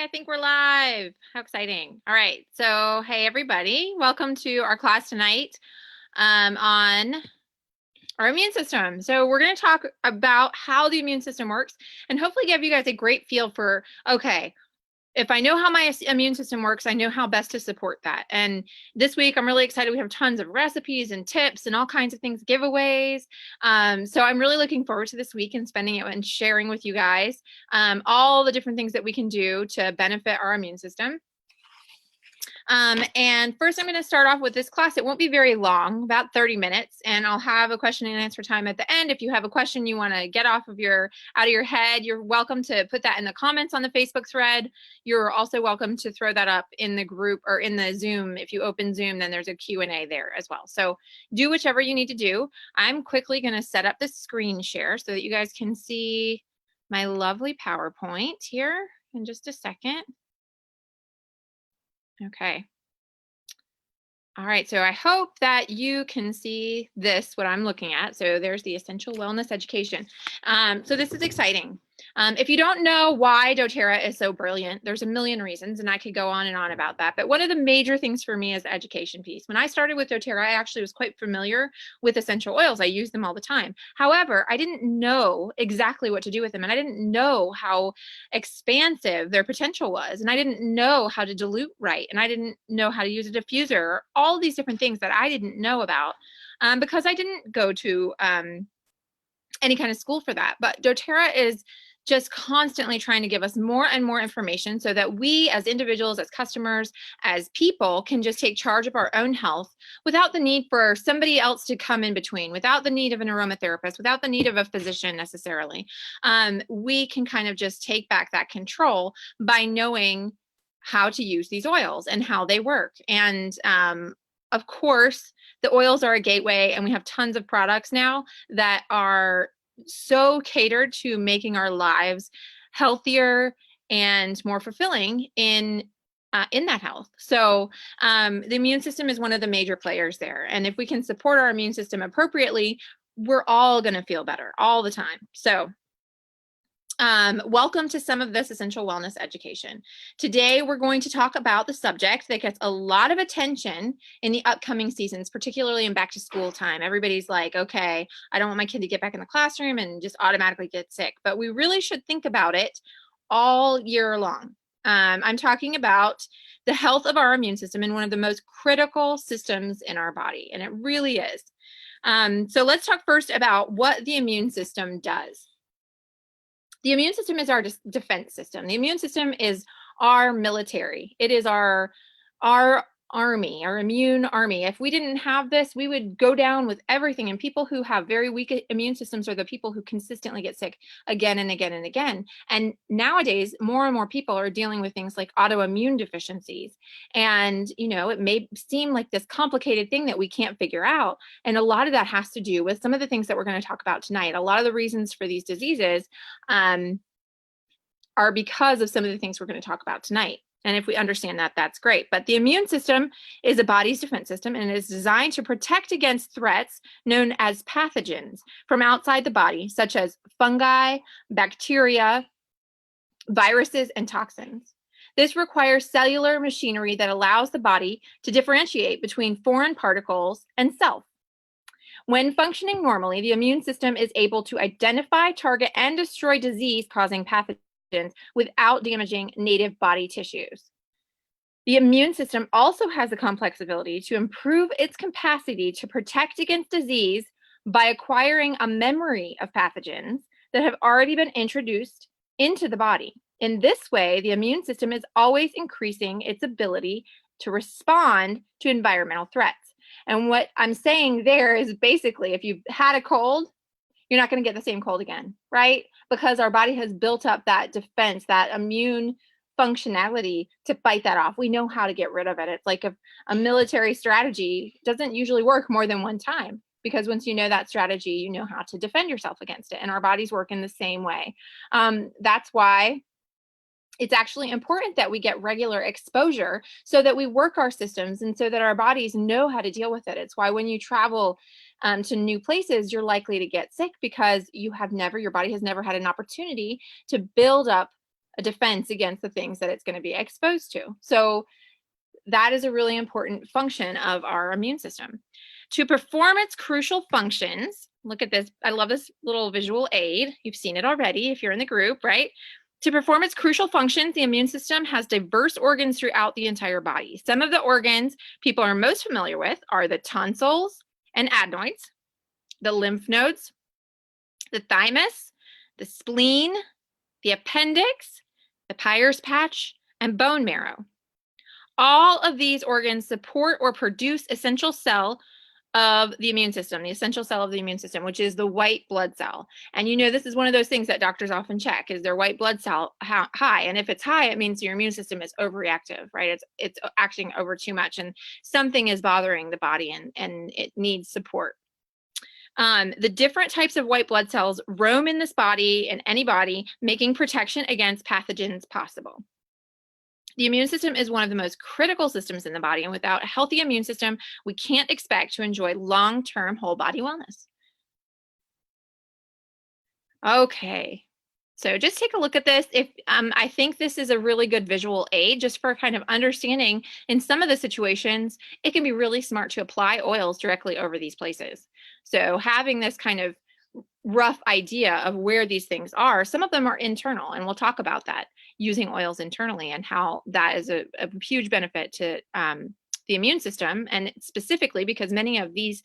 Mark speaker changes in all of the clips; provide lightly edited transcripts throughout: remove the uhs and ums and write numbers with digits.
Speaker 1: I think we're live. How exciting. All right. So, hey, everybody. Welcome to our class tonight on our immune system. So we're going to talk about how the immune system works and hopefully give you guys a great feel for, okay, if I know how my immune system works, I know how best to support that. And this week, I'm really excited. We have tons of recipes and tips and all kinds of things, giveaways. So I'm really looking forward to this week and spending it and sharing with you guys all the different things that we can do to benefit our immune system. And first I'm going to start off with this class. It won't be very long, about 30 minutes, and I'll have a question and answer time at the end. If you have a question you want to get out of your head, you're welcome to put that in the comments on the Facebook thread. You're also welcome to throw that up in the group or in the Zoom. If you open Zoom, then there's a Q&A there as well. So do whichever you need to do. I'm quickly going to set up the screen share so that you guys can see my lovely PowerPoint here in just a second. Okay. All right, so I hope that you can see this, what I'm looking at. So there's the Essential Wellness Education. So this is exciting. If you don't know why doTERRA is so brilliant, there's a million reasons, and I could go on and on about that. But one of the major things for me is the education piece. When I started with doTERRA, I actually was quite familiar with essential oils. I use them all the time. However, I didn't know exactly what to do with them, and I didn't know how expansive their potential was, and I didn't know how to dilute right, and I didn't know how to use a diffuser, all these different things that I didn't know about because I didn't go to any kind of school for that. But doTERRA is just constantly trying to give us more and more information so that we as individuals, as customers, as people can just take charge of our own health without the need for somebody else to come in between, without the need of an aromatherapist, without the need of a physician necessarily. We can kind of just take back that control by knowing how to use these oils and how they work. And of course, the oils are a gateway, and we have tons of products now that are so catered to making our lives healthier and more fulfilling in that health. So the immune system is one of the major players there. And if we can support our immune system appropriately, we're all going to feel better all the time. So welcome to some of this Essential Wellness Education. Today, we're going to talk about the subject that gets a lot of attention in the upcoming seasons, particularly in back to school time. Everybody's like, okay, I don't want my kid to get back in the classroom and just automatically get sick, but we really should think about it all year long. I'm talking about the health of our immune system and one of the most critical systems in our body, and it really is. So let's talk first about what the immune system does. The immune system is our defense system. The immune system is our military. It is our army, our immune army. If we didn't have this, we would go down with everything. And people who have very weak immune systems are the people who consistently get sick again and again and again. And nowadays, more and more people are dealing with things like autoimmune deficiencies. And, you know, it may seem like this complicated thing that we can't figure out. And a lot of that has to do with some of the things that we're going to talk about tonight. A lot of the reasons for these diseases are because of some of the things we're going to talk about tonight. And if we understand that, that's great. But the immune system is a body's defense system, and it is designed to protect against threats known as pathogens from outside the body, such as fungi, bacteria, viruses, and toxins. This requires cellular machinery that allows the body to differentiate between foreign particles and self. When functioning normally, the immune system is able to identify, target, and destroy disease-causing pathogens without damaging native body tissues. The immune system also has the complex ability to improve its capacity to protect against disease by acquiring a memory of pathogens that have already been introduced into the body. In this way, the immune system is always increasing its ability to respond to environmental threats. And what I'm saying there is basically, if you've had a cold, you're not going to get the same cold again, right? Because our body has built up that defense, that immune functionality to fight that off. We know how to get rid of it. It's like a military strategy doesn't usually work more than one time, because once you know that strategy, you know how to defend yourself against it. And our bodies work in the same way. That's why it's actually important that we get regular exposure so that we work our systems and so that our bodies know how to deal with it. It's why when you travel to new places, you're likely to get sick because your body has never had an opportunity to build up a defense against the things that it's going to be exposed to. So that is a really important function of our immune system. To perform its crucial functions, look at this. I love this little visual aid. You've seen it already if you're in the group, right? To perform its crucial functions, the immune system has diverse organs throughout the entire body. Some of the organs people are most familiar with are the tonsils and adenoids, the lymph nodes, the thymus, the spleen, the appendix, the Peyer's patch, and bone marrow. All of these organs support or produce essential cell of the immune system, the essential cell of the immune system, which is the white blood cell. And you know, this is one of those things that doctors often check, is their white blood cell high? And if it's high, it means your immune system is overreactive, right? It's acting over too much and something is bothering the body and it needs support. The different types of white blood cells roam in this body and any body, making protection against pathogens possible. The immune system is one of the most critical systems in the body, and without a healthy immune system, we can't expect to enjoy long-term whole body wellness. Okay, so just take a look at this. If I think this is a really good visual aid just for kind of understanding in some of the situations, it can be really smart to apply oils directly over these places. So having this kind of rough idea of where these things are. Some of them are internal, and we'll talk about that, using oils internally and how that is a huge benefit to the immune system, and specifically because many of these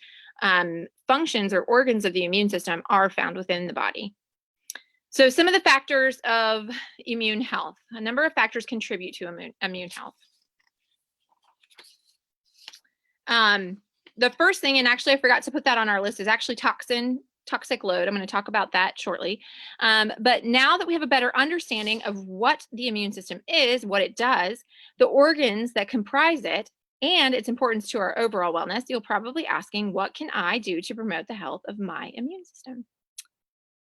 Speaker 1: functions or organs of the immune system are found within the body. So some of the factors of immune health. A number of factors contribute to immune health. The first thing, and actually I forgot to put that on our list, is actually toxic load. I'm going to talk about that shortly. But now that we have a better understanding of what the immune system is, what it does, the organs that comprise it, and its importance to our overall wellness, you'll probably asking, what can I do to promote the health of my immune system?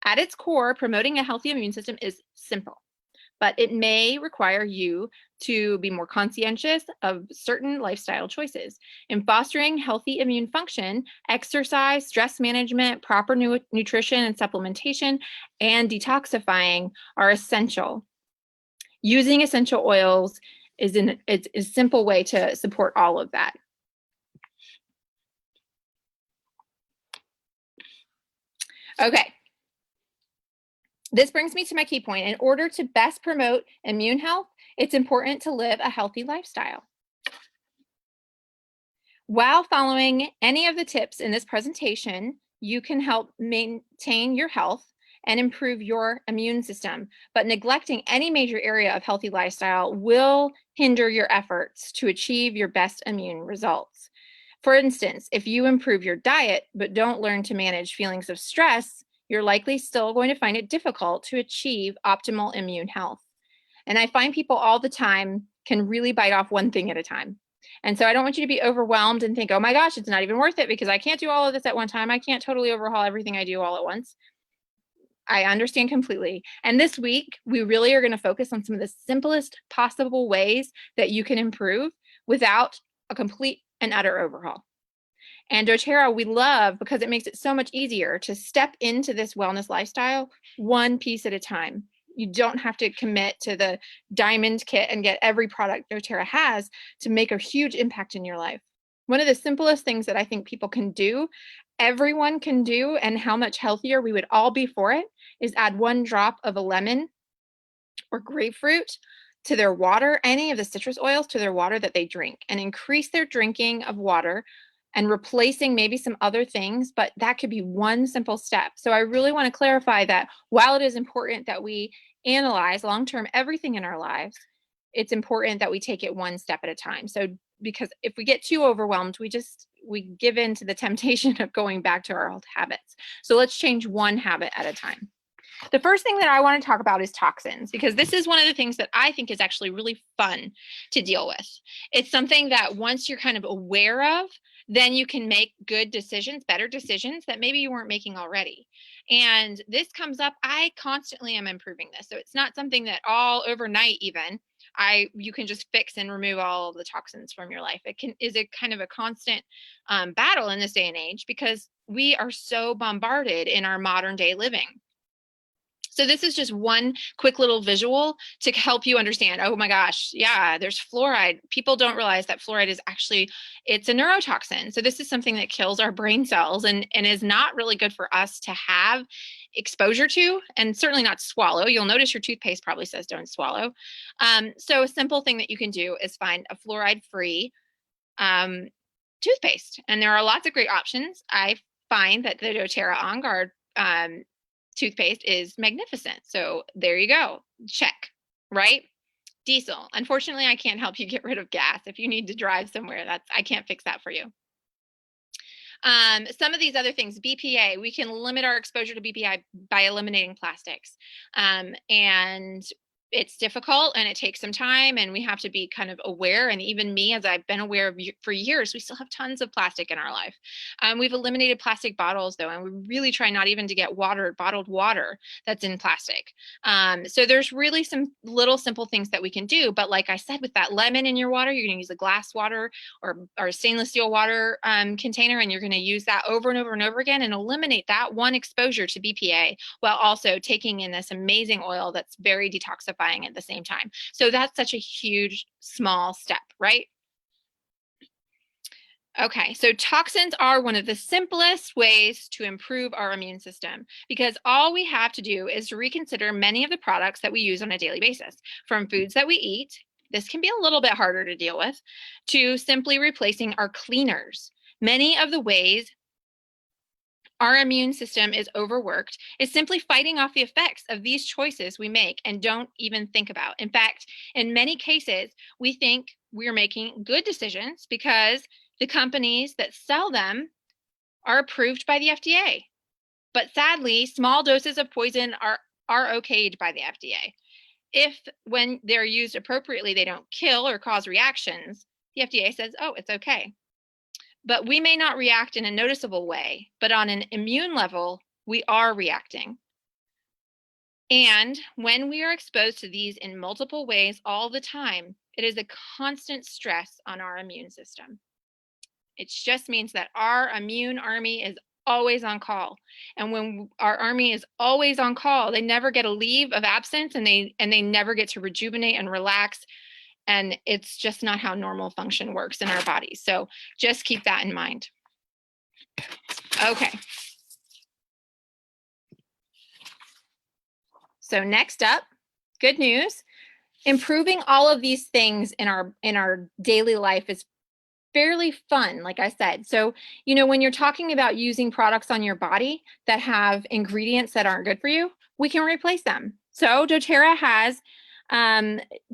Speaker 1: At its core, promoting a healthy immune system is simple, but it may require you to be more conscientious of certain lifestyle choices. In fostering healthy immune function, exercise, stress management, proper nutrition and supplementation, and detoxifying are essential. Using essential oils is a simple way to support all of that. Okay. This brings me to my key point. In order to best promote immune health, it's important to live a healthy lifestyle. While following any of the tips in this presentation, you can help maintain your health and improve your immune system, but neglecting any major area of healthy lifestyle will hinder your efforts to achieve your best immune results. For instance, if you improve your diet but don't learn to manage feelings of stress, you're likely still going to find it difficult to achieve optimal immune health. And I find people all the time can really bite off one thing at a time. And so I don't want you to be overwhelmed and think, oh my gosh, it's not even worth it because I can't do all of this at one time. I can't totally overhaul everything I do all at once. I understand completely. And this week, we really are going to focus on some of the simplest possible ways that you can improve without a complete and utter overhaul. And doTERRA, we love because it makes it so much easier to step into this wellness lifestyle one piece at a time. You don't have to commit to the diamond kit and get every product doTERRA has to make a huge impact in your life. One of the simplest things that I think people can do, everyone can do, and how much healthier we would all be for it, is add 1 drop of a lemon or grapefruit to their water, any of the citrus oils to their water that they drink, and increase their drinking of water and replacing maybe some other things, but that could be one simple step. So I really want to clarify that while it is important that we analyze long-term everything in our lives, it's important that we take it one step at a time. So because if we get too overwhelmed, we give in to the temptation of going back to our old habits. So let's change one habit at a time. The first thing that I want to talk about is toxins, because this is one of the things that I think is actually really fun to deal with. It's something that once you're kind of aware of, then you can make good decisions, better decisions that maybe you weren't making already. And this comes up, I constantly am improving this. So it's not something that all overnight even, you can just fix and remove all of the toxins from your life. It is a kind of a constant battle in this day and age because we are so bombarded in our modern day living. So this is just one quick little visual to help you understand, oh my gosh, yeah, there's fluoride. People don't realize that fluoride is actually, it's a neurotoxin. So this is something that kills our brain cells and is not really good for us to have exposure to, and certainly not swallow. You'll notice your toothpaste probably says don't swallow. So a simple thing that you can do is find a fluoride-free toothpaste. And there are lots of great options. I find that the doTERRA On Guard toothpaste is magnificent. So there you go. Check, right? Diesel. Unfortunately, I can't help you get rid of gas. If you need to drive somewhere, I can't fix that for you. Some of these other things, BPA, we can limit our exposure to BPA by eliminating plastics. And it's difficult and it takes some time and we have to be kind of aware. And even me, as I've been aware of for years, we still have tons of plastic in our life. We've eliminated plastic bottles though, and we really try not even to get bottled water that's in plastic. So there's really some little simple things that we can do. But like I said, with that lemon in your water, you're going to use a glass water or a stainless steel water container, and you're going to use that over and over and over again and eliminate that one exposure to BPA while also taking in this amazing oil that's very detoxifying at the same time. So that's such a huge, small step, right? Okay, so toxins are one of the simplest ways to improve our immune system because all we have to do is reconsider many of the products that we use on a daily basis, from foods that we eat. This can be a little bit harder to deal with, to simply replacing our cleaners. Many of the ways our immune system is overworked is simply fighting off the effects of these choices we make and don't even think about. In fact, in many cases, we think we're making good decisions because the companies that sell them are approved by the FDA. But sadly, small doses of poison are okayed by the FDA. If when they're used appropriately, they don't kill or cause reactions, the FDA says, oh, it's okay. But we may not react in a noticeable way, but on an immune level, we are reacting. And when we are exposed to these in multiple ways all the time, it is a constant stress on our immune system. It just means that our immune army is always on call. And when our army is always on call, they never get a leave of absence and they never get to rejuvenate and relax. And it's just not how normal function works in our bodies. So just keep that in mind. Okay. So next up, good news. Improving all of these things in our daily life is fairly fun, like I said. So, you know, when you're talking about using products on your body that have ingredients that aren't good for you, we can replace them. So doTERRA has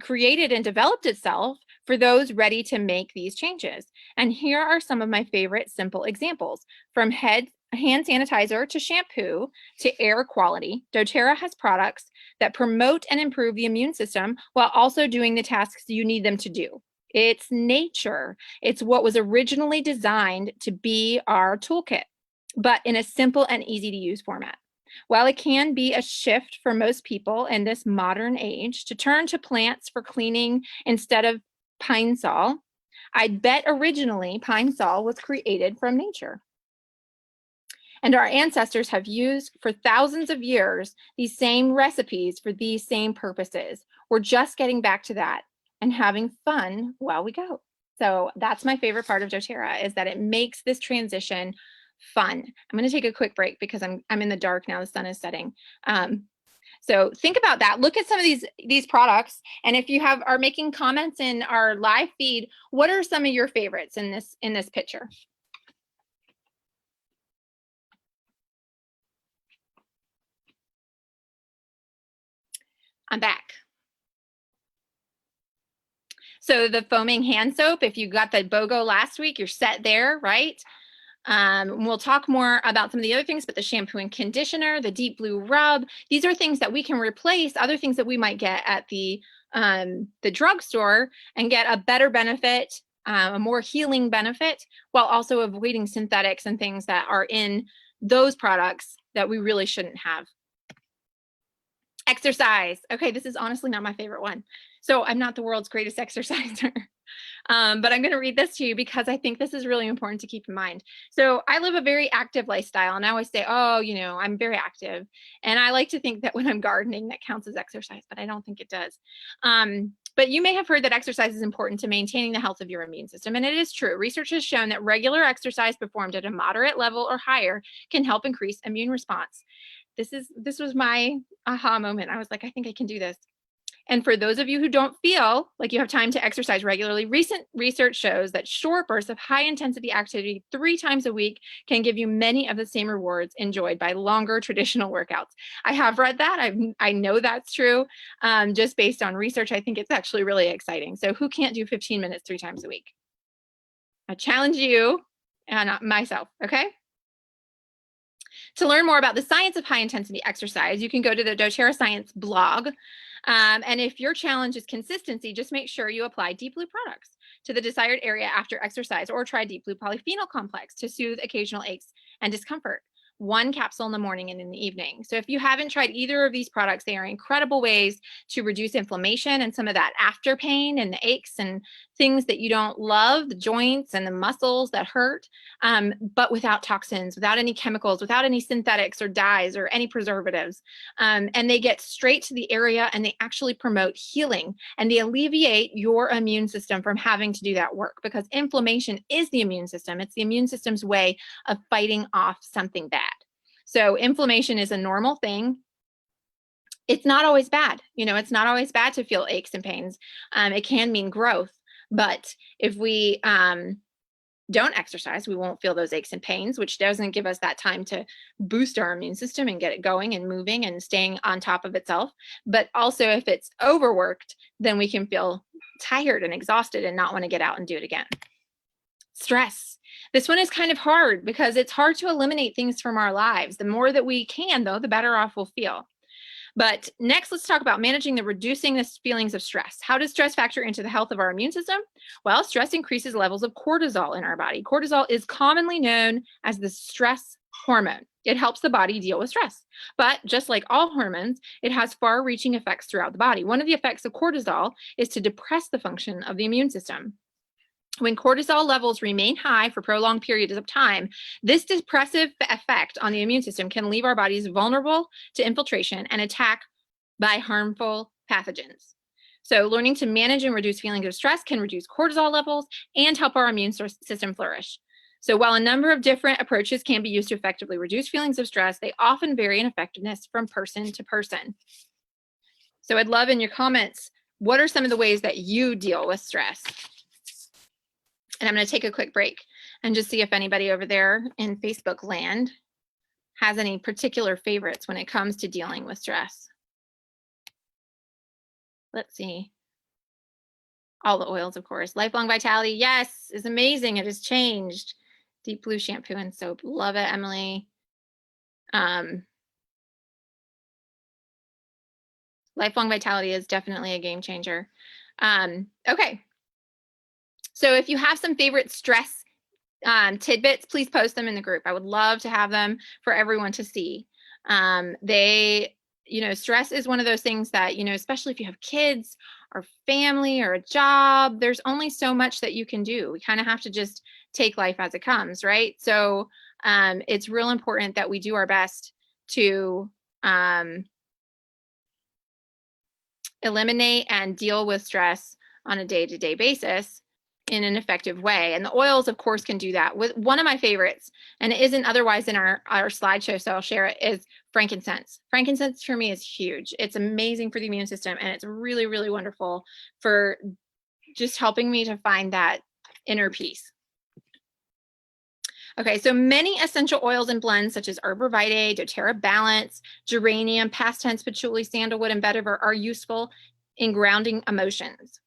Speaker 1: created and developed itself for those ready to make these changes. And here are some of my favorite simple examples. From hand sanitizer to shampoo to air quality, doTERRA has products that promote and improve the immune system while also doing the tasks you need them to do. It's nature. It's what was originally designed to be our toolkit, but in a simple and easy to use format. While it can be a shift for most people in this modern age to turn to plants for cleaning instead of pine sol, I'd bet originally pine sol was created from nature. And our ancestors have used for thousands of years these same recipes for these same purposes. We're just getting back to that and having fun while we go. So that's my favorite part of doTERRA, is that it makes this transition fun. I'm going to take a quick break because I'm in the dark now. The sun is setting. So think about that. Look at some of these products, and if you are making comments in our live feed, what are some of your favorites in this picture? I'm back. So the foaming hand soap, if you got the BOGO last week, you're set there, right? We'll talk more about some of the other things, but the shampoo and conditioner, the deep blue rub, these are things that we can replace other things that we might get at the drugstore and get a better benefit, a more healing benefit, while also avoiding synthetics and things that are in those products that we really shouldn't have. Exercise. Okay, this is honestly not my favorite one. So I'm not the world's greatest exerciser. But I'm going to read this to you because I think this is really important to keep in mind. So I live a very active lifestyle, and I always say, oh, I'm very active. And I like to think that when I'm gardening, that counts as exercise, but I don't think it does. But you may have heard that exercise is important to maintaining the health of your immune system, and it is true. Research has shown that regular exercise performed at a moderate level or higher can help increase immune response. This was my aha moment. I was like, I think I can do this. And for those of you who don't feel like you have time to exercise regularly, recent research shows that short bursts of high intensity activity 3 times a week can give you many of the same rewards enjoyed by longer traditional workouts. I have read that. I know that's true. Just based on research, I think it's actually really exciting. So who can't do 15 minutes 3 times a week? I challenge you and myself, okay? To learn more about the science of high intensity exercise, you can go to the doTERRA Science blog. And if your challenge is consistency, just make sure you apply Deep Blue products to the desired area after exercise, or try Deep Blue Polyphenol Complex to soothe occasional aches and discomfort. 1 capsule in the morning and in the evening. So if you haven't tried either of these products, they are incredible ways to reduce inflammation and some of that after pain and the aches and things that you don't love, the joints and the muscles that hurt, but without toxins, without any chemicals, without any synthetics or dyes or any preservatives. And they get straight to the area, and they actually promote healing, and they alleviate your immune system from having to do that work, because inflammation is the immune system. It's the immune system's way of fighting off something bad. So inflammation is a normal thing. It's not always bad. It's not always bad to feel aches and pains. It can mean growth. But if we don't exercise, we won't feel those aches and pains, which doesn't give us that time to boost our immune system and get it going and moving and staying on top of itself. But also, if it's overworked, then we can feel tired and exhausted and not want to get out and do it again. Stress. This one is kind of hard because it's hard to eliminate things from our lives. The more that we can, though, the better off we'll feel. But next, let's talk about reducing the feelings of stress. How does stress factor into the health of our immune system? Well, stress increases levels of cortisol in our body. Cortisol is commonly known as the stress hormone. It helps the body deal with stress. But just like all hormones, it has far-reaching effects throughout the body. One of the effects of cortisol is to depress the function of the immune system. When cortisol levels remain high for prolonged periods of time, this depressive effect on the immune system can leave our bodies vulnerable to infiltration and attack by harmful pathogens. So learning to manage and reduce feelings of stress can reduce cortisol levels and help our immune system flourish. So while a number of different approaches can be used to effectively reduce feelings of stress, they often vary in effectiveness from person to person. So I'd love in your comments, what are some of the ways that you deal with stress? And I'm going to take a quick break and just see if anybody over there in Facebook land has any particular favorites when it comes to dealing with stress. Let's see. All the oils, of course. Lifelong Vitality, yes, is amazing. It has changed. Deep Blue shampoo and soap. Love it, Emily. Lifelong Vitality is definitely a game changer. Okay. So if you have some favorite stress tidbits, please post them in the group. I would love to have them for everyone to see. Stress is one of those things that, especially if you have kids or family or a job, there's only so much that you can do. We kind of have to just take life as it comes, right? So it's real important that we do our best to eliminate and deal with stress on a day-to-day basis in an effective way. And the oils, of course, can do that. With one of my favorites, and it isn't otherwise in our slideshow, so I'll share it, is frankincense. Frankincense for me is huge. It's amazing for the immune system, and it's really, really wonderful for just helping me to find that inner peace. Okay, so many essential oils and blends such as Arbor Vitae, doTERRA Balance, geranium, past tense patchouli, sandalwood, and vetiver are useful in grounding emotions.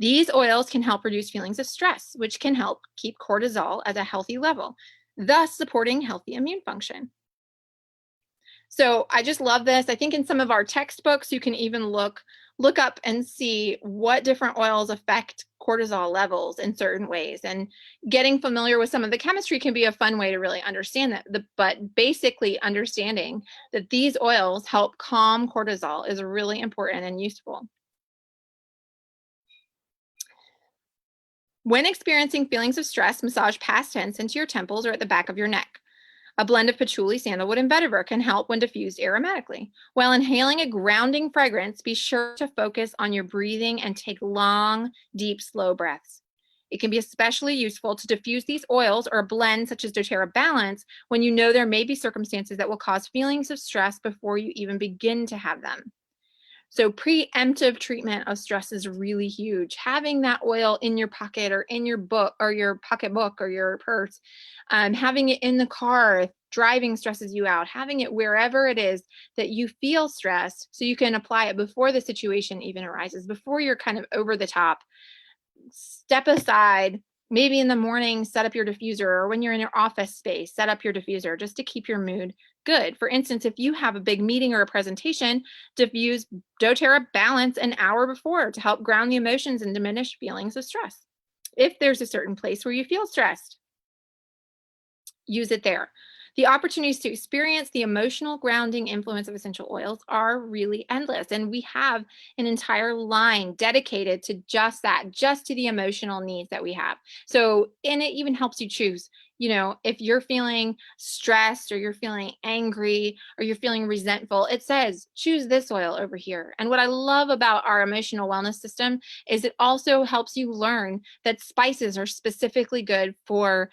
Speaker 1: These oils can help reduce feelings of stress, which can help keep cortisol at a healthy level, thus supporting healthy immune function. So I just love this. I think in some of our textbooks, you can even look up and see what different oils affect cortisol levels in certain ways. And getting familiar with some of the chemistry can be a fun way to really understand that. But basically understanding that these oils help calm cortisol is really important and useful. When experiencing feelings of stress, massage past tense into your temples or at the back of your neck. A blend of patchouli, sandalwood, and vetiver can help when diffused aromatically. While inhaling a grounding fragrance, be sure to focus on your breathing and take long, deep, slow breaths. It can be especially useful to diffuse these oils or a blend such as doTERRA Balance when you know there may be circumstances that will cause feelings of stress before you even begin to have them. So preemptive treatment of stress is really huge. Having that oil in your pocket or in your book or your pocketbook or your purse, having it in the car if driving stresses you out, having it wherever it is that you feel stressed so you can apply it before the situation even arises, before you're kind of over the top. Step aside, maybe in the morning, set up your diffuser, or when you're in your office space, set up your diffuser just to keep your mood good. For instance, if you have a big meeting or a presentation, diffuse doTERRA Balance an hour before to help ground the emotions and diminish feelings of stress. If there's a certain place where you feel stressed, use it there. The opportunities to experience the emotional grounding influence of essential oils are really endless. And we have an entire line dedicated to just that, just to the emotional needs that we have. So, and it even helps you choose, if you're feeling stressed or you're feeling angry or you're feeling resentful, it says choose this oil over here. And what I love about our emotional wellness system is it also helps you learn that spices are specifically good for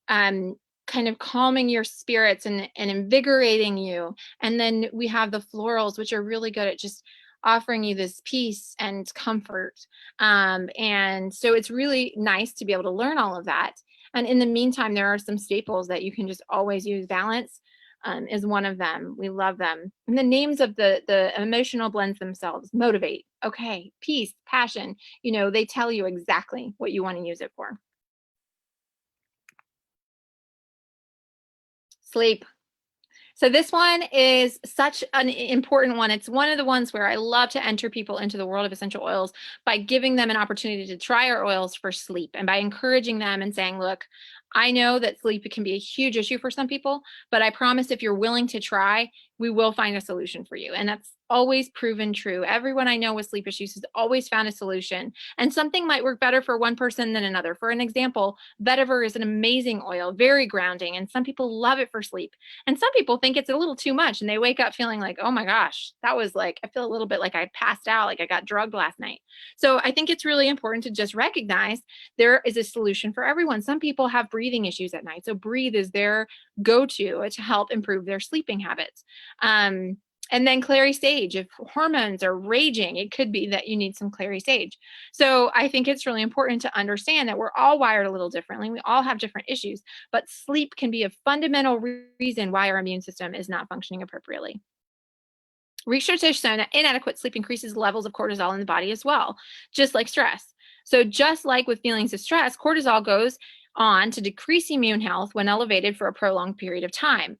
Speaker 1: um, kind of calming your spirits and invigorating you. And then we have the florals, which are really good at just offering you this peace and comfort. And so it's really nice to be able to learn all of that. And in the meantime, there are some staples that you can just always use. Balance is one of them. We love them. And the names of the emotional blends themselves: motivate, okay, peace, passion, they tell you exactly what you want to use it for. Sleep. So this one is such an important one. It's one of the ones where I love to enter people into the world of essential oils by giving them an opportunity to try our oils for sleep and by encouraging them and saying, look, I know that sleep can be a huge issue for some people, but I promise if you're willing to try, we will find a solution for you. And that's always proven true. Everyone I know with sleep issues has always found a solution. And something might work better for one person than another. For an example, vetiver is an amazing oil, very grounding, and some people love it for sleep. And some people think it's a little too much and they wake up feeling like, oh my gosh, that was like, I feel a little bit like I passed out, like I got drugged last night. So I think it's really important to just recognize there is a solution for everyone. Some people have breathing issues at night. So breathe is their go-to to help improve their sleeping habits. And then clary sage, if hormones are raging, it could be that you need some clary sage. So I think it's really important to understand that we're all wired a little differently. We all have different issues, but sleep can be a fundamental reason why our immune system is not functioning appropriately. Research has shown that inadequate sleep increases levels of cortisol in the body as well, just like stress. So just like with feelings of stress, cortisol goes on to decrease immune health when elevated for a prolonged period of time.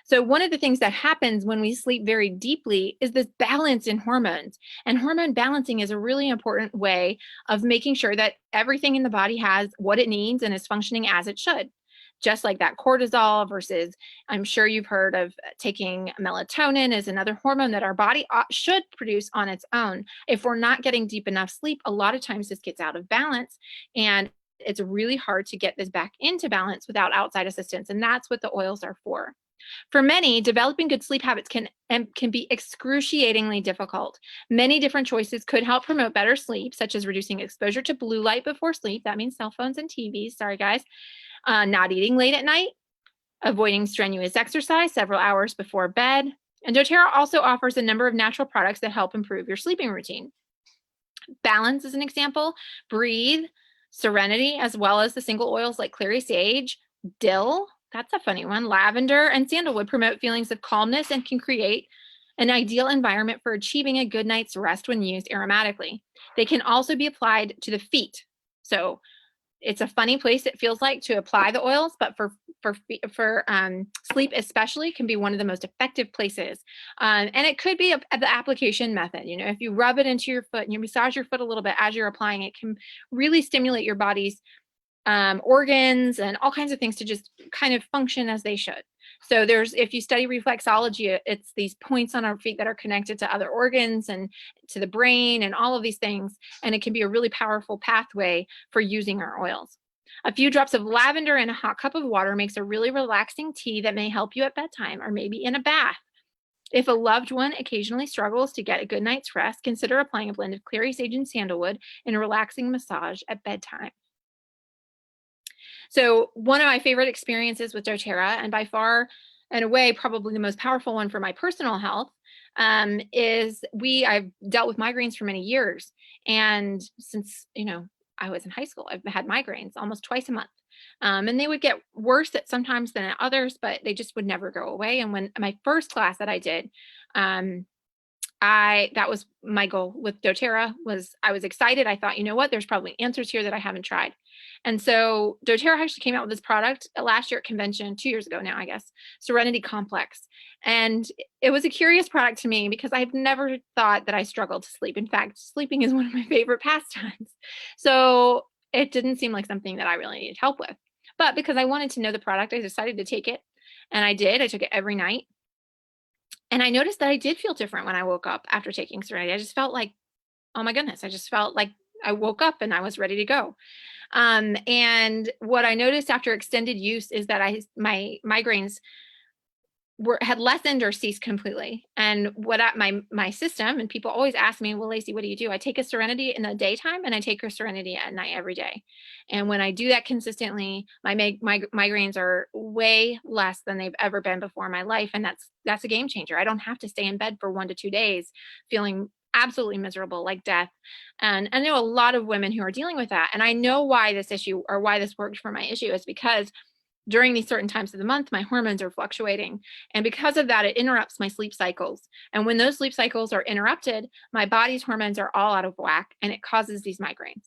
Speaker 1: So one of the things that happens when we sleep very deeply is this balance in hormones. And hormone balancing is a really important way of making sure that everything in the body has what it needs and is functioning as it should. Just like that cortisol versus, I'm sure you've heard of taking melatonin is another hormone that our body should produce on its own. If we're not getting deep enough sleep, a lot of times this gets out of balance and it's really hard to get this back into balance without outside assistance. And that's what the oils are for. For many, developing good sleep habits can be excruciatingly difficult. Many different choices could help promote better sleep, such as reducing exposure to blue light before sleep. That means cell phones and TVs. Sorry, guys. Not eating late at night, avoiding strenuous exercise several hours before bed. And doTERRA also offers a number of natural products that help improve your sleeping routine. Balance is an example. Breathe, Serenity, as well as the single oils like clary sage, dill, that's a funny one, lavender, and sandalwood promote feelings of calmness and can create an ideal environment for achieving a good night's rest when used aromatically. They can also be applied to the feet. So it's a funny place it feels like to apply the oils, but for sleep especially can be one of the most effective places. And it could be the application method. If you rub it into your foot and you massage your foot a little bit as you're applying it, can really stimulate your body's organs and all kinds of things to just kind of function as they should. So if you study reflexology, it's these points on our feet that are connected to other organs and to the brain and all of these things. And it can be a really powerful pathway for using our oils. A few drops of lavender in a hot cup of water makes a really relaxing tea that may help you at bedtime or maybe in a bath. If a loved one occasionally struggles to get a good night's rest, consider applying a blend of clary sage and sandalwood in a relaxing massage at bedtime. So one of my favorite experiences with doTERRA, and by far and away probably the most powerful one for my personal health, is I've dealt with migraines for many years. And since, I was in high school, I've had migraines almost twice a month. And they would get worse at sometimes than at others, but they just would never go away. And when my first class that I did, that was my goal with doTERRA. I was excited. I thought, you know what, there's probably answers here that I haven't tried. And so doTERRA actually came out with this product last year at convention, 2 years ago now, I guess, Serenity Complex. And it was a curious product to me because I've never thought that I struggled to sleep. In fact, sleeping is one of my favorite pastimes. So it didn't seem like something that I really needed help with. But because I wanted to know the product, I decided to take it. And I did. I took it every night. And I noticed that I did feel different when I woke up after taking Serenity. I just felt like, oh my goodness, I just felt like I woke up and I was ready to go. And what I noticed after extended use is that my migraines had lessened or ceased completely. And my system, and people always ask me, well, Lacey, what do you do? I take a Serenity in the daytime and I take a Serenity at night every day. And when I do that consistently, my migraines are way less than they've ever been before in my life. And that's a game changer. I don't have to stay in bed for 1 to 2 days feeling absolutely miserable like death. And I know a lot of women who are dealing with that. And I know why this issue, or why this worked for my issue, is because during these certain times of the month, my hormones are fluctuating. And because of that, it interrupts my sleep cycles. And when those sleep cycles are interrupted, my body's hormones are all out of whack and it causes these migraines.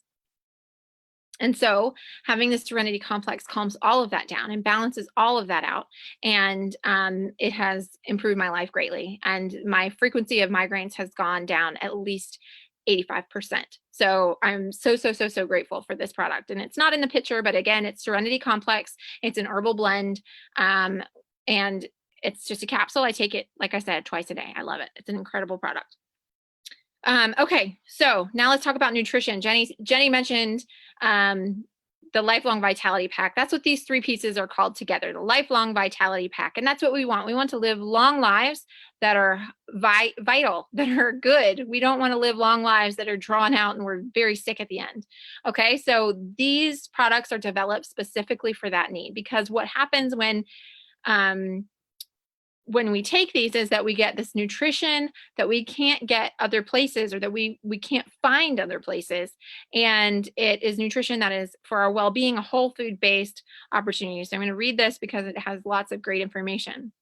Speaker 1: And so having this Serenity Complex calms all of that down and balances all of that out. And it has improved my life greatly. And my frequency of migraines has gone down at least 85%. So I'm so grateful for this product. And it's not in the picture, but again, it's Serenity Complex. It's an herbal blend. And it's just a capsule. I take it, like I said, twice a day. I love it. It's an incredible product. Okay, so now let's talk about nutrition. Jenny mentioned the Lifelong Vitality Pack. That's what these 3 pieces are called together, the Lifelong Vitality Pack. And that's what we want. We want to live long lives that are vital, that are good. We don't want to live long lives that are drawn out and we're very sick at the end. Okay, so these products are developed specifically for that need, because what happens when we take these is that we get this nutrition that we can't get other places, or that we can't find other places. And it is nutrition that is for our well-being, a whole food based opportunity. So I'm going to read this because it has lots of great information.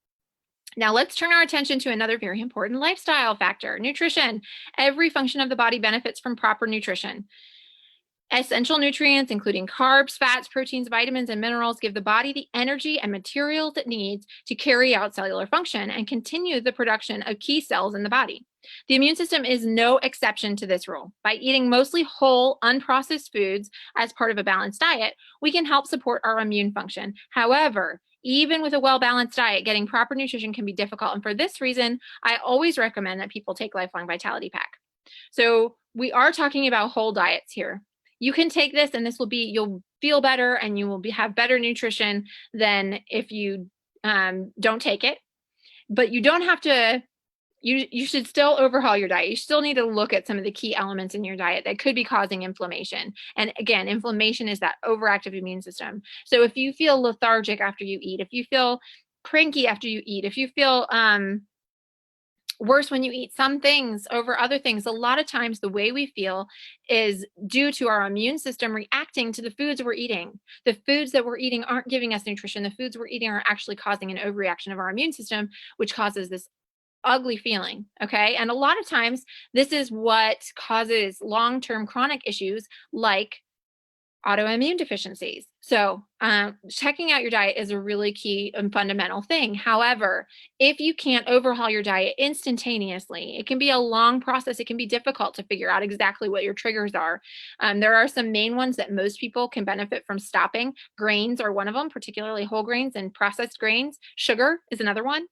Speaker 1: Now let's turn our attention to another very important lifestyle factor, nutrition. Every function of the body benefits from proper nutrition. Essential nutrients, including carbs, fats, proteins, vitamins, and minerals, give the body the energy and materials it needs to carry out cellular function and continue the production of key cells in the body. The immune system is no exception to this rule. By eating mostly whole, unprocessed foods as part of a balanced diet, we can help support our immune function. However, even with a well-balanced diet, getting proper nutrition can be difficult. And for this reason, I always recommend that people take Lifelong Vitality Pack. So we are talking about whole diets here. You can take this and you'll feel better and you will have better nutrition than if you don't take it. But you don't have to, you should still overhaul your diet. You still need to look at some of the key elements in your diet that could be causing inflammation. And again, inflammation is that overactive immune system. So if you feel lethargic after you eat, if you feel cranky after you eat, if you feel worse when you eat some things over other things, a lot of times the way we feel is due to our immune system reacting to the foods we're eating. The foods that we're eating aren't giving us nutrition. The foods we're eating are actually causing an overreaction of our immune system, which causes this ugly feeling. Okay. And a lot of times this is what causes long-term chronic issues like autoimmune deficiencies. So checking out your diet is a really key and fundamental thing. However, if you can't overhaul your diet instantaneously, it can be a long process. It can be difficult to figure out exactly what your triggers are. There are some main ones that most people can benefit from stopping. Grains are one of them, particularly whole grains and processed grains. Sugar is another one.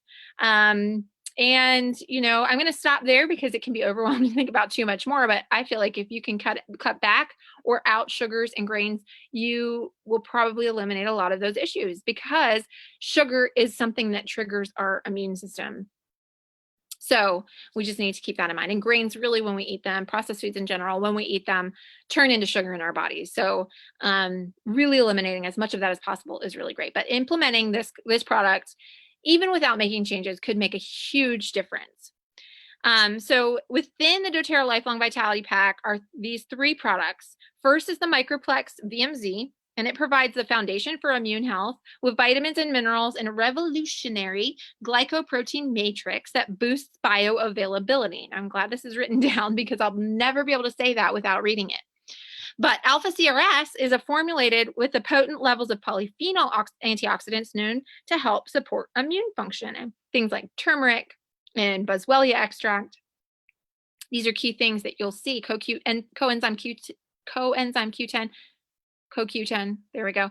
Speaker 1: And, I'm going to stop there because it can be overwhelming to think about too much more. But I feel like if you can cut back or out sugars and grains, you will probably eliminate a lot of those issues, because sugar is something that triggers our immune system. So we just need to keep that in mind. And grains, really, when we eat them, processed foods in general, when we eat them, turn into sugar in our bodies. So really eliminating as much of that as possible is really great. But implementing this product, even without making changes, could make a huge difference. So within the doTERRA Lifelong Vitality Pack are these 3 products. First is the Microplex VMZ, and it provides the foundation for immune health with vitamins and minerals and a revolutionary glycoprotein matrix that boosts bioavailability. I'm glad this is written down because I'll never be able to say that without reading it. But alpha CRS is formulated with the potent levels of polyphenol antioxidants known to help support immune function, and things like turmeric and boswellia extract. These are key things that you'll see. Coenzyme Q10, CoQ10, there we go.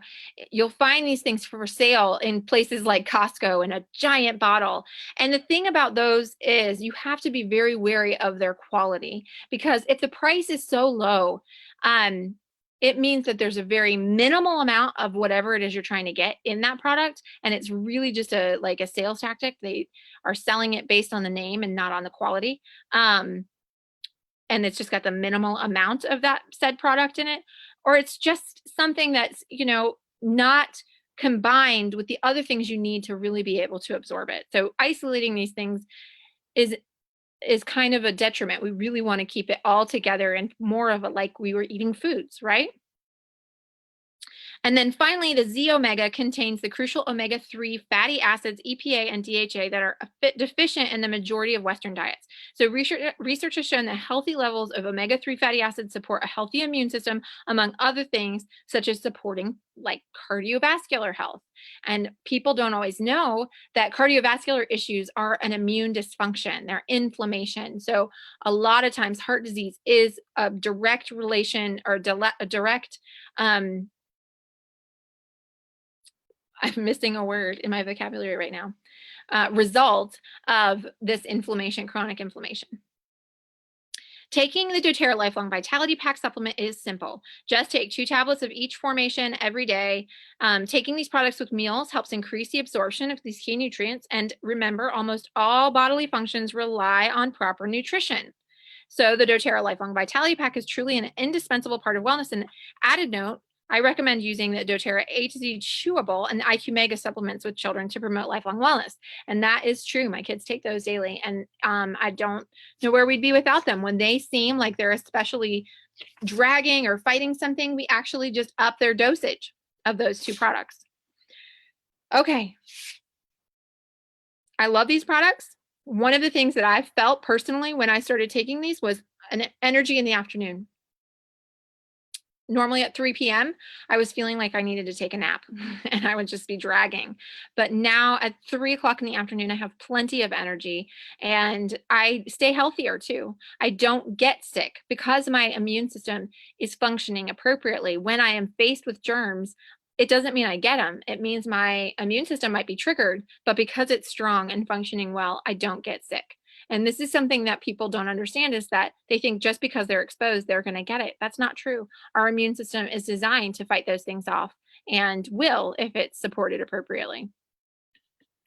Speaker 1: You'll find these things for sale in places like Costco in a giant bottle. And the thing about those is you have to be very wary of their quality, because if the price is so low, it means that there's a very minimal amount of whatever it is you're trying to get in that product. And it's really just a sales tactic. They are selling it based on the name and not on the quality. And it's just got the minimal amount of that said product in it. Or it's just something that's, not combined with the other things you need to really be able to absorb it. So isolating these things is kind of a detriment. We really want to keep it all together and more of like we were eating foods, right? And then finally, the Z Omega contains the crucial omega-3 fatty acids, EPA and DHA, that are deficient in the majority of Western diets. So research has shown that healthy levels of omega-3 fatty acids support a healthy immune system, among other things, such as supporting like cardiovascular health. And people don't always know that cardiovascular issues are an immune dysfunction. They're inflammation. So a lot of times heart disease is a direct relation or a direct I'm missing a word in my vocabulary right now, result of this inflammation, chronic inflammation. Taking the doTERRA Lifelong Vitality Pack supplement is simple. Just take 2 tablets of each formation every day. Taking these products with meals helps increase the absorption of these key nutrients. And remember, almost all bodily functions rely on proper nutrition. So the doTERRA Lifelong Vitality Pack is truly an indispensable part of wellness. And added note, I recommend using the doTERRA A to Z chewable and the IQ Mega supplements with children to promote lifelong wellness. And that is true. My kids take those daily, and I don't know where we'd be without them. When they seem like they're especially dragging or fighting something, we actually just up their dosage of those 2 products. Okay. I love these products. One of the things that I felt personally when I started taking these was an energy in the afternoon. Normally at 3 p.m., I was feeling like I needed to take a nap and I would just be dragging. But now at 3 o'clock in the afternoon, I have plenty of energy and I stay healthier too. I don't get sick because my immune system is functioning appropriately. When I am faced with germs, it doesn't mean I get them. It means my immune system might be triggered, but because it's strong and functioning well, I don't get sick. And this is something that people don't understand, is that they think just because they're exposed, they're going to get it. That's not true. Our immune system is designed to fight those things off and will if it's supported appropriately.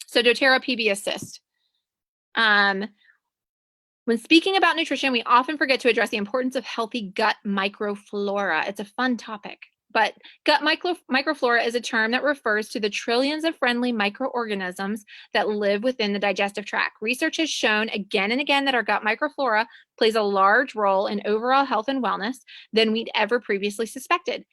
Speaker 1: So doTERRA PB Assist. When speaking about nutrition, we often forget to address the importance of healthy gut microflora. It's a fun topic. But gut microflora is a term that refers to the trillions of friendly microorganisms that live within the digestive tract. Research has shown again and again that our gut microflora plays a large role in overall health and wellness than we'd ever previously suspected.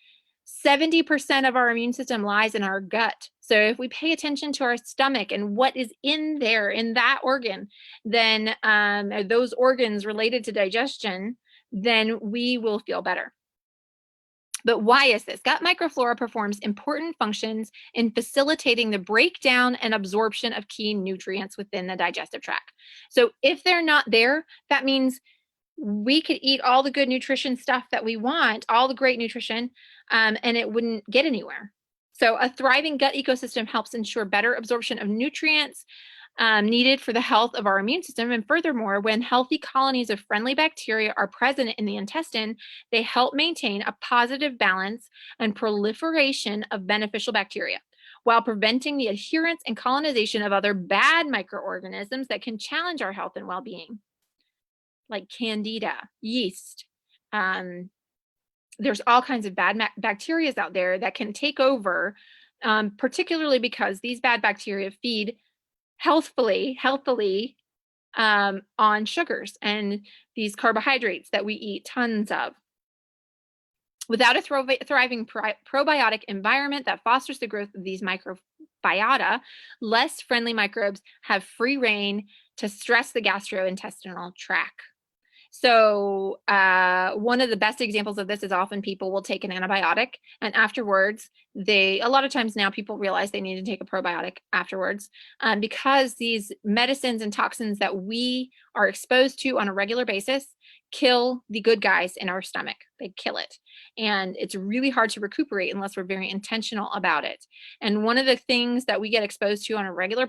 Speaker 1: 70% of our immune system lies in our gut. So if we pay attention to our stomach and what is in there, in that organ, then those organs related to digestion, then we will feel better. But why is this? Gut microflora performs important functions in facilitating the breakdown and absorption of key nutrients within the digestive tract. So if they're not there, that means we could eat all the good nutrition stuff that we want, all the great nutrition, and it wouldn't get anywhere. So a thriving gut ecosystem helps ensure better absorption of nutrients needed for the health of our immune system. And furthermore, when healthy colonies of friendly bacteria are present in the intestine, they help maintain a positive balance and proliferation of beneficial bacteria, while preventing the adherence and colonization of other bad microorganisms that can challenge our health and well-being, like candida, yeast. There's all kinds of bad bacteria out there that can take over, particularly because these bad bacteria feed healthfully on sugars and these carbohydrates that we eat tons of. Without a thriving probiotic environment that fosters the growth of these microbiota, less friendly microbes have free rein to stress the gastrointestinal tract. So one of the best examples of this is often people will take an antibiotic and afterwards a lot of times now people realize they need to take a probiotic afterwards because these medicines and toxins that we are exposed to on a regular basis kill the good guys in our stomach. They kill it. And it's really hard to recuperate unless we're very intentional about it. And one of the things that we get exposed to on a regular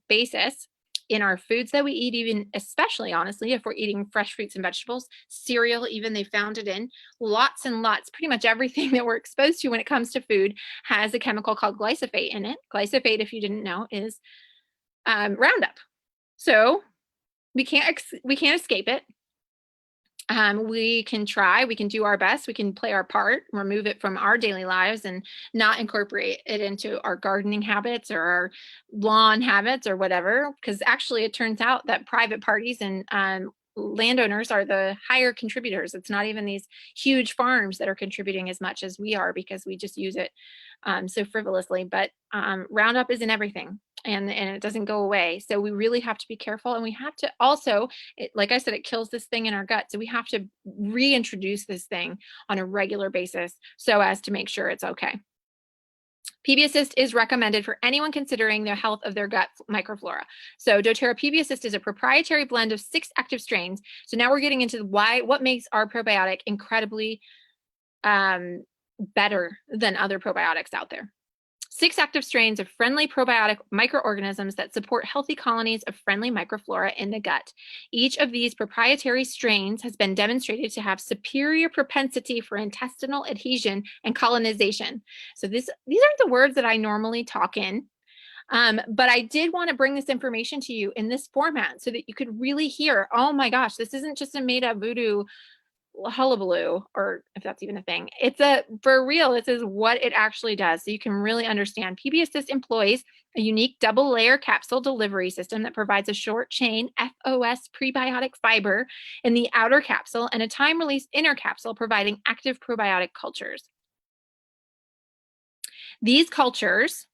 Speaker 1: basis in our foods that we eat, even especially honestly, if we're eating fresh fruits and vegetables, cereal, even they found it in lots and lots, pretty much everything that we're exposed to when it comes to food has a chemical called glyphosate in it. Glyphosate, if you didn't know, is Roundup. So we can't escape it. We can try, we can do our best, we can play our part, remove it from our daily lives and not incorporate it into our gardening habits or our lawn habits or whatever, because actually it turns out that private parties and landowners are the higher contributors. It's not even these huge farms that are contributing as much as we are because we just use it so frivolously. But Roundup is in everything. And it doesn't go away. So we really have to be careful. And we have to also, like I said, it kills this thing in our gut. So we have to reintroduce this thing on a regular basis so as to make sure it's okay. PB Assist is recommended for anyone considering the health of their gut microflora. So doTERRA PB Assist is a proprietary blend of 6 active strains. So now we're getting into what makes our probiotic incredibly better than other probiotics out there. 6 active strains of friendly probiotic microorganisms that support healthy colonies of friendly microflora in the gut. Each of these proprietary strains has been demonstrated to have superior propensity for intestinal adhesion and colonization. So these aren't the words that I normally talk in, but I did want to bring this information to you in this format so that you could really hear, oh my gosh, this isn't just a made up voodoo hullabaloo, or if that's even a thing. It's for real, this is what it actually does. So you can really understand. PB Assist employs a unique double layer capsule delivery system that provides a short chain FOS prebiotic fiber in the outer capsule and a time release inner capsule providing active probiotic cultures. These cultures,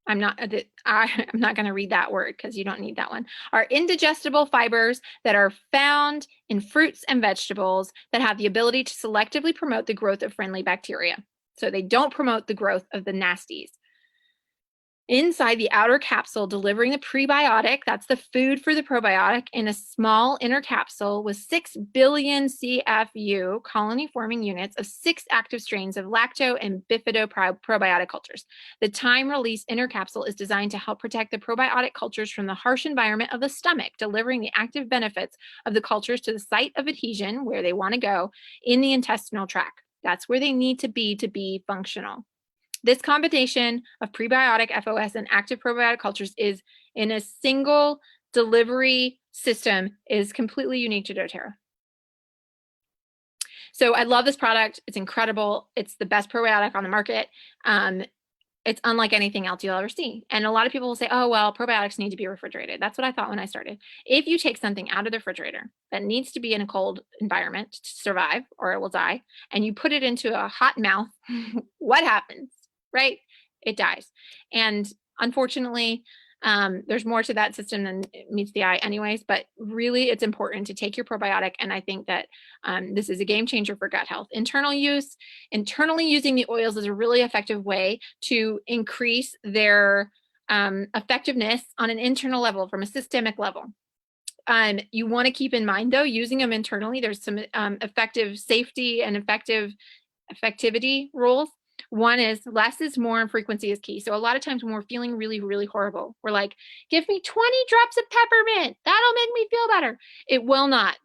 Speaker 1: I'm not going to read that word because you don't need that one, are indigestible fibers that are found in fruits and vegetables that have the ability to selectively promote the growth of friendly bacteria. So they don't promote the growth of the nasties. Inside the outer capsule, delivering the prebiotic, that's the food for the probiotic, in a small inner capsule with 6 billion CFU colony-forming units of 6 active strains of lacto and bifido probiotic cultures. The time-release inner capsule is designed to help protect the probiotic cultures from the harsh environment of the stomach, delivering the active benefits of the cultures to the site of adhesion, where they want to go, in the intestinal tract. That's where they need to be functional. This combination of prebiotic FOS and active probiotic cultures is in a single delivery system is completely unique to doTERRA. So I love this product. It's incredible. It's the best probiotic on the market. It's unlike anything else you'll ever see. And a lot of people will say, oh, well, probiotics need to be refrigerated. That's what I thought when I started. If you take something out of the refrigerator that needs to be in a cold environment to survive or it will die, and you put it into a hot mouth, what happens? Right? It dies. And unfortunately, There's more to that system than meets the eye anyways, but really it's important to take your probiotic. And I think that this is a game changer for gut health. Internally using the oils is a really effective way to increase their effectiveness on an internal level from a systemic level. You want to keep in mind though, using them internally, there's some effective safety and effectivity rules. One is less is more and frequency is key. So a lot of times when we're feeling really, really horrible, we're like, give me 20 drops of peppermint. That'll make me feel better. It will not.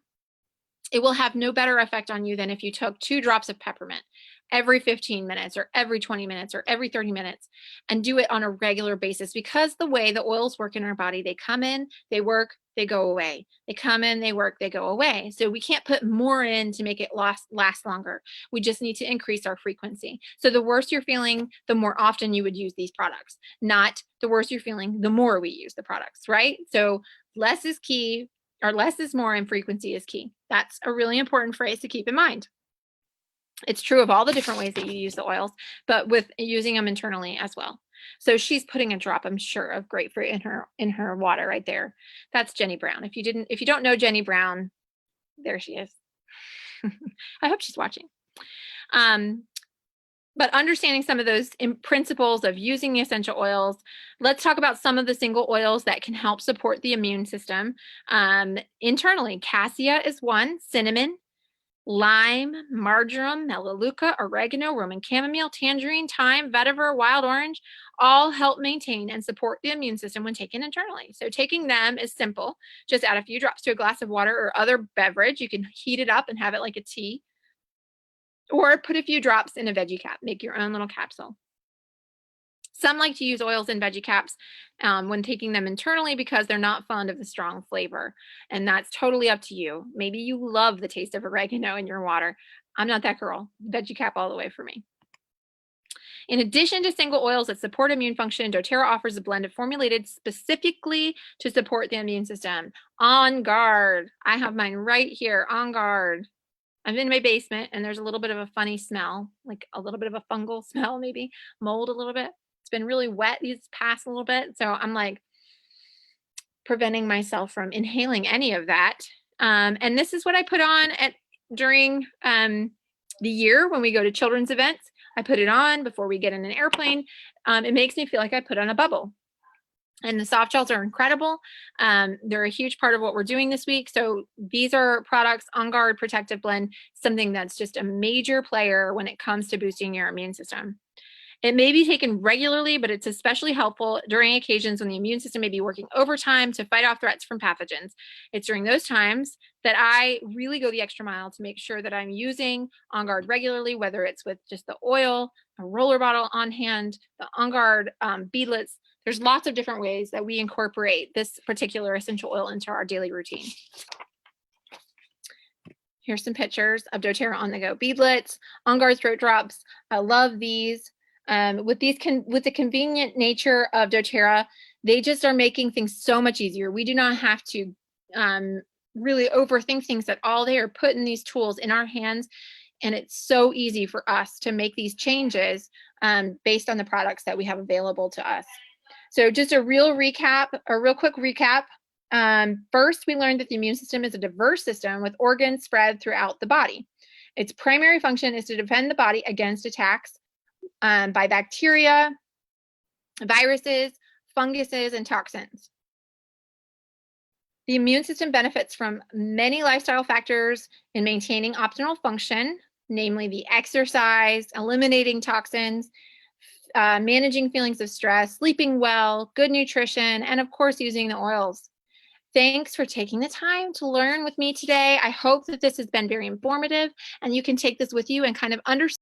Speaker 1: It will have no better effect on you than if you took 2 drops of peppermint every 15 minutes or every 20 minutes or every 30 minutes and do it on a regular basis, because the way the oils work in our body, they come in, they work, they go away. They come in, they work, they go away. So we can't put more in to make it last longer. We just need to increase our frequency. So the worse you're feeling, the more often you would use these products, not the worse you're feeling, the more we use the products, right? So less is key, or less is more and frequency is key. That's a really important phrase to keep in mind. It's true of all the different ways that you use the oils, but with using them internally as well. So she's putting a drop, I'm sure, of grapefruit in her water right there. That's Jenny Brown. If you don't know Jenny Brown, there she is. I hope she's watching. But understanding some of those principles of using the essential oils, let's talk about some of the single oils that can help support the immune system internally. Cassia is one, cinnamon, lime, marjoram, melaleuca, oregano, Roman chamomile, tangerine, thyme, vetiver, wild orange, all help maintain and support the immune system when taken internally. So taking them is simple. Just add a few drops to a glass of water or other beverage. You can heat it up and have it like a tea, or put a few drops in a veggie cap. Make your own little capsule. Some like to use oils in veggie caps when taking them internally because they're not fond of the strong flavor. And that's totally up to you. Maybe you love the taste of oregano in your water. I'm not that girl. Veggie cap all the way for me. In addition to single oils that support immune function, doTERRA offers a blend formulated specifically to support the immune system. On Guard. I have mine right here, On Guard. I'm in my basement and there's a little bit of a funny smell, like a little bit of a fungal smell, maybe mold a little bit. It's been really wet these past little bit. So I'm like preventing myself from inhaling any of that. And this is what I put on during the year when we go to children's events. I put it on before we get in an airplane. It makes me feel like I put on a bubble. And the soft gels are incredible. They're a huge part of what we're doing this week. So these are products, On Guard Protective Blend, something that's just a major player when it comes to boosting your immune system. It may be taken regularly, but it's especially helpful during occasions when the immune system may be working overtime to fight off threats from pathogens. It's during those times that I really go the extra mile to make sure that I'm using On Guard regularly, whether it's with just the oil, a roller bottle on hand, the On Guard beadlets. There's lots of different ways that we incorporate this particular essential oil into our daily routine. Here's some pictures of doTERRA On The Go beadlets, On Guard throat drops. I love these. With the convenient nature of doTERRA, they just are making things so much easier. We do not have to really overthink things at all. They are putting these tools in our hands, and it's so easy for us to make these changes based on the products that we have available to us. So just a real quick recap. First, we learned that the immune system is a diverse system with organs spread throughout the body. Its primary function is to defend the body against attacks by bacteria, viruses, funguses, and toxins. The immune system benefits from many lifestyle factors in maintaining optimal function, namely the exercise, eliminating toxins, managing feelings of stress, sleeping well, good nutrition, and of course, using the oils. Thanks for taking the time to learn with me today. I hope that this has been very informative and you can take this with you and kind of understand